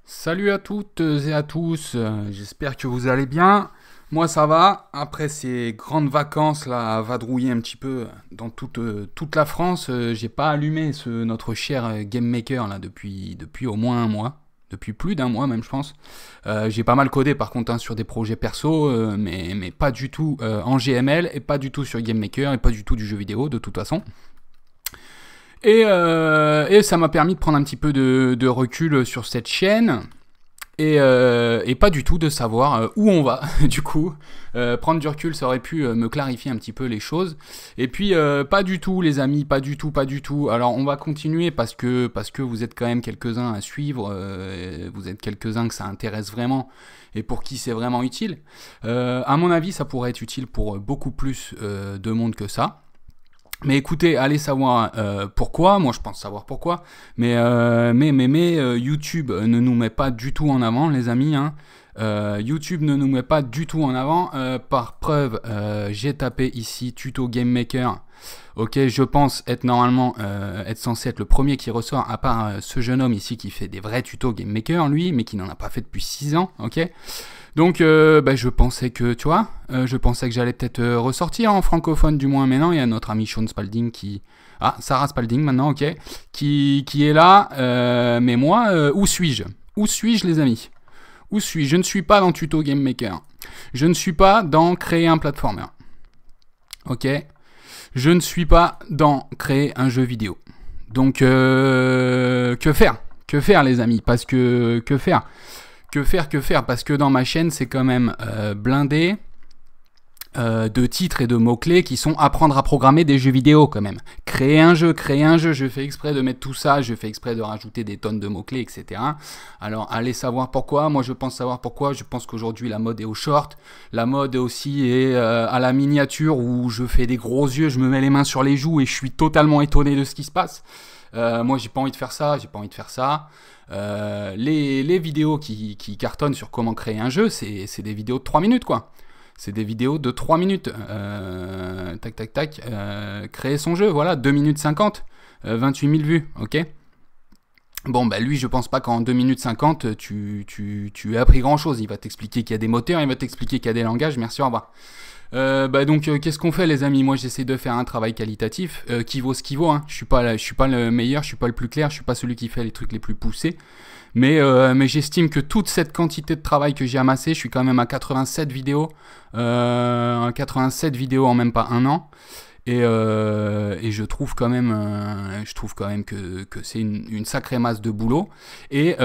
Salut à toutes et à tous, j'espère que vous allez bien. Moi ça va, après ces grandes vacances là à vadrouiller un petit peu dans toute la France, j'ai pas allumé notre cher Game Maker là depuis au moins un mois, depuis plus d'un mois même je pense. J'ai pas mal codé par contre hein, sur des projets perso, mais pas du tout en GML et pas du tout sur Game Maker et pas du tout du jeu vidéo de toute façon. Et ça m'a permis de prendre un petit peu de recul sur cette chaîne et pas du tout de savoir où on va. Du coup, prendre du recul, ça aurait pu me clarifier un petit peu les choses. Et puis, pas du tout, les amis, pas du tout, pas du tout. Alors, on va continuer parce que vous êtes quand même quelques-uns à suivre, vous êtes quelques-uns que ça intéresse vraiment et pour qui c'est vraiment utile. À mon avis, ça pourrait être utile pour beaucoup plus de monde que ça. Mais écoutez, allez savoir pourquoi. Moi, je pense savoir pourquoi. Mais YouTube ne nous met pas du tout en avant, les amis. Hein. YouTube ne nous met pas du tout en avant. Par preuve, j'ai tapé ici tuto Game Maker. Ok, je pense être normalement être censé être le premier qui ressort, à part ce jeune homme ici qui fait des vrais tutos Game Maker, lui, mais qui n'en a pas fait depuis 6 ans. Ok. Donc, je pensais que, tu vois, je pensais que j'allais peut-être ressortir en francophone du moins, mais non, il y a notre ami Sean Spalding qui... Ah, Sarah Spalding maintenant, ok, qui est là, mais moi, où suis-je? Où suis-je, les amis? Où suis-je? Je ne suis pas dans Tuto Game Maker. Je ne suis pas dans Créer un platformer. Ok? Je ne suis pas dans Créer un jeu vidéo. Donc, que faire? Que faire, les amis? Parce que, que faire? Que faire? Parce que dans ma chaîne, c'est quand même blindé de titres et de mots-clés qui sont apprendre à programmer des jeux vidéo quand même. Créer un jeu, je fais exprès de mettre tout ça, je fais exprès de rajouter des tonnes de mots-clés, etc. Alors, allez savoir pourquoi. Moi, je pense savoir pourquoi. Je pense qu'aujourd'hui, la mode est au short. La mode aussi est à la miniature où je fais des gros yeux, je me mets les mains sur les joues et je suis totalement étonné de ce qui se passe. Moi, j'ai pas envie de faire ça, j'ai pas envie de faire ça. Les vidéos qui cartonnent sur comment créer un jeu, c'est des vidéos de 3 minutes, quoi. C'est des vidéos de 3 minutes. Tac, tac, tac. Créer son jeu, voilà, 2 minutes 50, 28 000 vues, ok. Bon, bah lui, je pense pas qu'en 2 minutes 50, tu aies appris grand-chose. Il va t'expliquer qu'il y a des moteurs, il va t'expliquer qu'il y a des langages, merci, au revoir. Qu'est-ce qu'on fait, les amis? Moi, j'essaie de faire un travail qualitatif qui vaut ce qui vaut. Hein. Je suis pas le meilleur, je suis pas le plus clair, je suis pas celui qui fait les trucs les plus poussés. Mais j'estime que toute cette quantité de travail que j'ai amassé, je suis quand même à 87 vidéos, 87 vidéos en même pas un an. Et je trouve quand même que c'est une sacrée masse de boulot. Et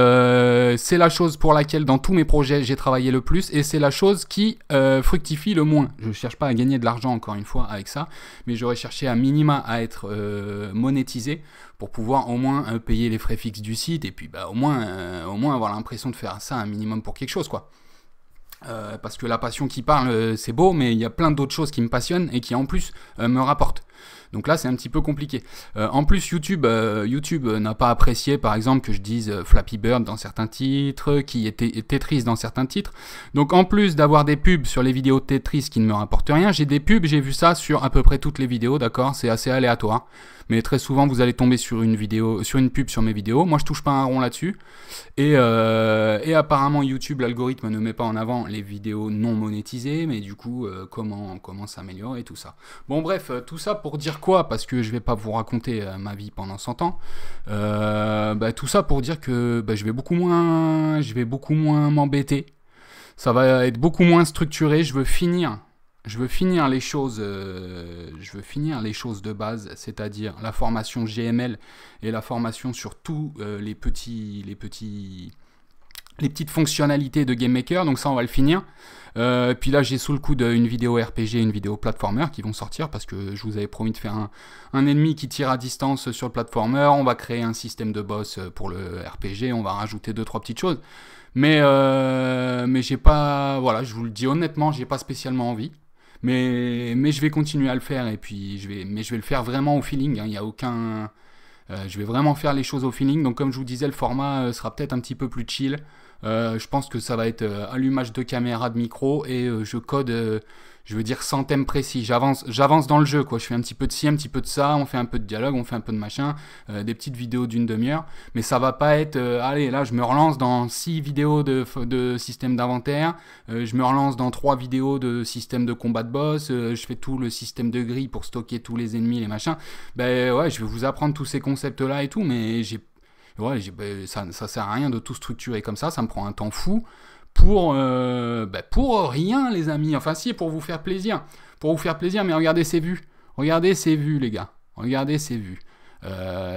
c'est la chose pour laquelle dans tous mes projets j'ai travaillé le plus et c'est la chose qui fructifie le moins. Je ne cherche pas à gagner de l'argent encore une fois avec ça, mais j'aurais cherché à minima à être monétisé pour pouvoir au moins payer les frais fixes du site et puis au moins avoir l'impression de faire ça un minimum pour quelque chose, quoi. Parce que la passion qui parle, c'est beau, mais il y a plein d'autres choses qui me passionnent et qui en plus me rapportent. Donc là, c'est un petit peu compliqué. En plus, YouTube n'a pas apprécié, par exemple, que je dise Flappy Bird dans certains titres, qui était Tetris dans certains titres. Donc en plus d'avoir des pubs sur les vidéos de Tetris qui ne me rapportent rien, j'ai des pubs, j'ai vu ça sur à peu près toutes les vidéos, d'accord? C'est assez aléatoire. Mais très souvent, vous allez tomber sur une pub sur mes vidéos. Moi, je touche pas un rond là-dessus. Et apparemment, YouTube, l'algorithme ne met pas en avant les vidéos non monétisées, mais du coup, comment s'améliorer et tout ça. Bon, bref, tout ça pour dire quoi? Parce que je vais pas vous raconter ma vie pendant 100 ans. Tout ça pour dire que je vais beaucoup moins m'embêter. Ça va être beaucoup moins structuré. Je veux finir les choses, de base, c'est-à-dire la formation GML et la formation sur tous les petites fonctionnalités de GameMaker. Donc ça, on va le finir. Puis là, j'ai sous le coude une vidéo RPG et une vidéo platformer qui vont sortir parce que je vous avais promis de faire un ennemi qui tire à distance sur le platformer. On va créer un système de boss pour le RPG. On va rajouter 2-3 petites choses. Mais j'ai pas... Voilà, je vous le dis honnêtement, j'ai pas spécialement envie. Mais je vais continuer à le faire et puis je vais le faire vraiment au feeling. Hein, il y a aucun... je vais vraiment faire les choses au feeling. Donc comme je vous disais, le format sera peut-être un petit peu plus chill. Je pense que ça va être allumage de caméra, de micro, et je code, je veux dire, sans thème précis. J'avance dans le jeu, quoi. Je fais un petit peu de ci, un petit peu de ça, on fait un peu de dialogue, on fait un peu de machin, des petites vidéos d'une demi-heure. Mais ça va pas être, allez, là, je me relance dans 6 vidéos de système d'inventaire, je me relance dans 3 vidéos de système de combat de boss, je fais tout le système de grille pour stocker tous les ennemis, les machins. Ben ouais, je vais vous apprendre tous ces concepts-là et tout, mais ça sert à rien de tout structurer comme ça me prend un temps fou pour rien, les amis. Enfin, si, pour vous faire plaisir. Pour vous faire plaisir, mais regardez ces vues. Regardez ces vues, les gars. Regardez ces vues.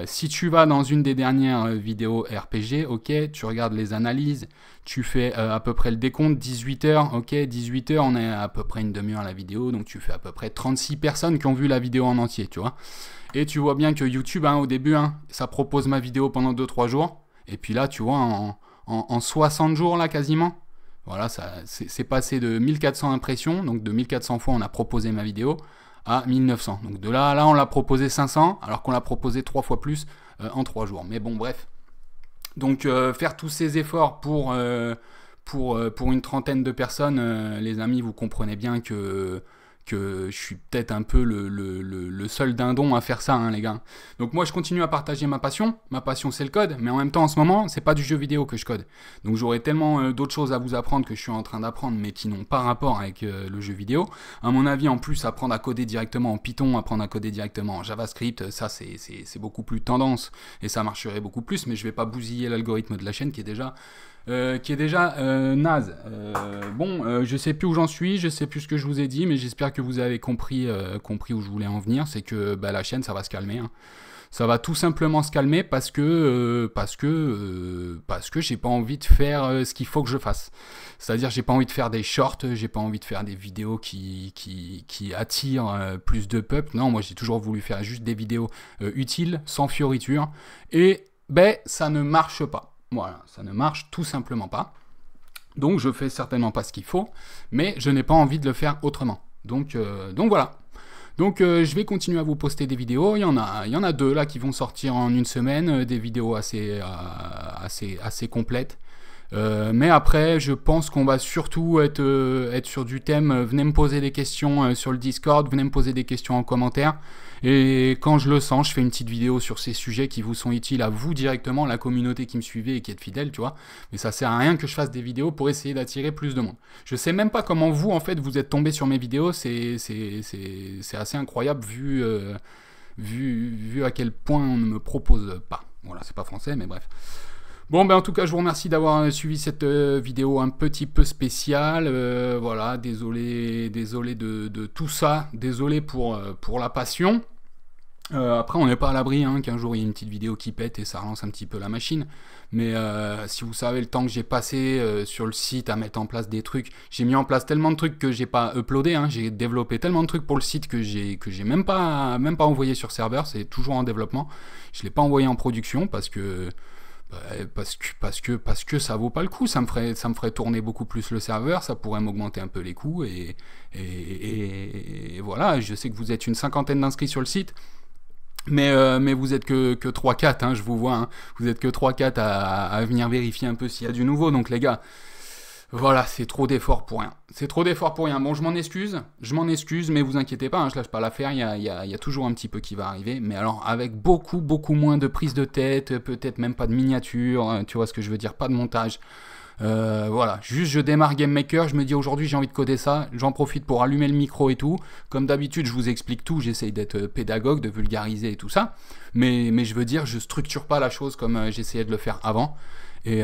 Si tu vas dans une des dernières vidéos RPG, ok, tu regardes les analyses, tu fais à peu près le décompte, 18 heures, ok, 18 heures, on est à peu près une demi-heure à la vidéo, donc tu fais à peu près 36 personnes qui ont vu la vidéo en entier, tu vois. Et tu vois bien que YouTube, au début, ça propose ma vidéo pendant 2-3 jours, et puis là, tu vois, en 60 jours, là, quasiment, voilà, c'est passé de 1400 impressions, donc de 1400 fois on a proposé ma vidéo, à 1900. Donc de là on l'a proposé 500, alors qu'on l'a proposé 3 fois plus en 3 jours. Mais bon, bref. Donc faire tous ces efforts pour une trentaine de personnes, les amis, vous comprenez bien que je suis peut-être un peu le seul dindon à faire ça, les gars. Donc moi, je continue à partager ma passion. Ma passion, c'est le code, mais en même temps, en ce moment, c'est pas du jeu vidéo que je code. Donc j'aurais tellement d'autres choses à vous apprendre que je suis en train d'apprendre, mais qui n'ont pas rapport avec le jeu vidéo. À mon avis, en plus, apprendre à coder directement en Python, apprendre à coder directement en JavaScript, ça, c'est beaucoup plus tendance, et ça marcherait beaucoup plus, mais je vais pas bousiller l'algorithme de la chaîne qui est déjà naze. Je sais plus où j'en suis, je sais plus ce que je vous ai dit, mais j'espère que vous avez compris où je voulais en venir. C'est que la chaîne, ça va se calmer. Ça va tout simplement se calmer parce que j'ai pas envie de faire ce qu'il faut que je fasse. C'est-à-dire, j'ai pas envie de faire des shorts, j'ai pas envie de faire des vidéos qui attirent plus de peuple. Non, moi j'ai toujours voulu faire juste des vidéos utiles, sans fioritures, et ça ne marche pas. Voilà, ça ne marche tout simplement pas. Donc je fais certainement pas ce qu'il faut, mais je n'ai pas envie de le faire autrement. Donc voilà. Donc je vais continuer à vous poster des vidéos. Il y en a 2 là qui vont sortir en une semaine, des vidéos assez complètes. Mais après, je pense qu'on va surtout être sur du thème. Venez me poser des questions sur le Discord, venez me poser des questions en commentaire. Et quand je le sens, je fais une petite vidéo sur ces sujets qui vous sont utiles à vous directement, la communauté qui me suivait et qui est fidèle, tu vois. Mais ça sert à rien que je fasse des vidéos pour essayer d'attirer plus de monde. Je sais même pas comment vous, en fait, vous êtes tombé sur mes vidéos. C'est assez incroyable vu à quel point on ne me propose pas. Voilà, c'est pas français, mais bref. Bon, en tout cas, je vous remercie d'avoir suivi cette vidéo un petit peu spéciale. Voilà, désolé de tout ça. Désolé pour la passion. Après, on n'est pas à l'abri qu'un jour il y ait une petite vidéo qui pète et ça relance un petit peu la machine. Mais si vous savez le temps que j'ai passé sur le site à mettre en place des trucs, j'ai mis en place tellement de trucs que j'ai pas uploadé. J'ai développé tellement de trucs pour le site que j'ai même pas envoyé sur serveur. C'est toujours en développement. Je l'ai pas envoyé en production parce que ça vaut pas le coup, ça me ferait tourner beaucoup plus le serveur, ça pourrait m'augmenter un peu les coûts et voilà, je sais que vous êtes une 50aine d'inscrits sur le site, mais vous êtes que 3-4, je vous vois, vous êtes que 3-4 à venir vérifier un peu s'il y a du nouveau, donc les gars, voilà, c'est trop d'efforts pour rien. C'est trop d'efforts pour rien. Bon, je m'en excuse, mais vous inquiétez pas, je lâche pas l'affaire, il y a toujours un petit peu qui va arriver, mais alors avec beaucoup moins de prise de tête, peut-être même pas de miniature, tu vois ce que je veux dire, pas de montage. Voilà, juste je démarre Game Maker, je me dis aujourd'hui j'ai envie de coder ça, j'en profite pour allumer le micro et tout. Comme d'habitude, je vous explique tout, j'essaye d'être pédagogue, de vulgariser et tout ça, mais je veux dire, je structure pas la chose comme j'essayais de le faire avant. Et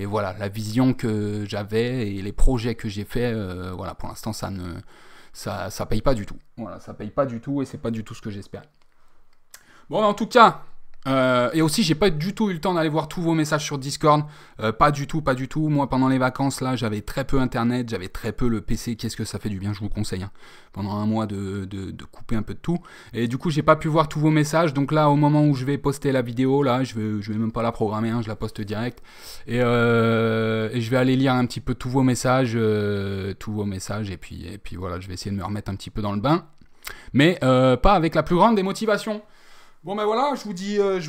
voilà, la vision que j'avais et les projets que j'ai fait, voilà, pour l'instant ça paye pas du tout. Voilà, ça paye pas du tout et c'est pas du tout ce que j'espère. Bon, en tout cas, et aussi j'ai pas du tout eu le temps d'aller voir tous vos messages sur Discord, pas du tout. Moi pendant les vacances là, j'avais très peu internet, j'avais très peu le PC. Qu'est-ce que ça fait du bien, je vous conseille pendant un mois de couper un peu de tout, et du coup j'ai pas pu voir tous vos messages. Donc là, au moment où je vais poster la vidéo là, je vais même pas la programmer, je la poste direct, et je vais aller lire un petit peu tous vos messages, et puis voilà, je vais essayer de me remettre un petit peu dans le bain, mais pas avec la plus grande des motivations. Bon ben voilà, je vous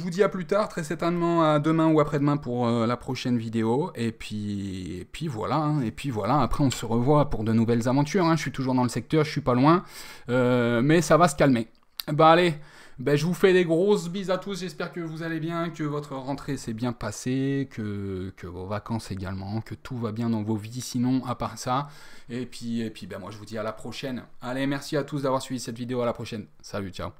dis à plus tard, très certainement à demain ou après-demain pour la prochaine vidéo. Et puis voilà, hein, et puis voilà. Après on se revoit pour de nouvelles aventures. Hein. Je suis toujours dans le secteur, je suis pas loin, mais ça va se calmer. Bah allez, ben, je vous fais des grosses bises à tous. J'espère que vous allez bien, que votre rentrée s'est bien passée, que vos vacances également, que tout va bien dans vos vies. Sinon, à part ça. Et puis ben moi je vous dis à la prochaine. Allez, merci à tous d'avoir suivi cette vidéo. À la prochaine. Salut, ciao.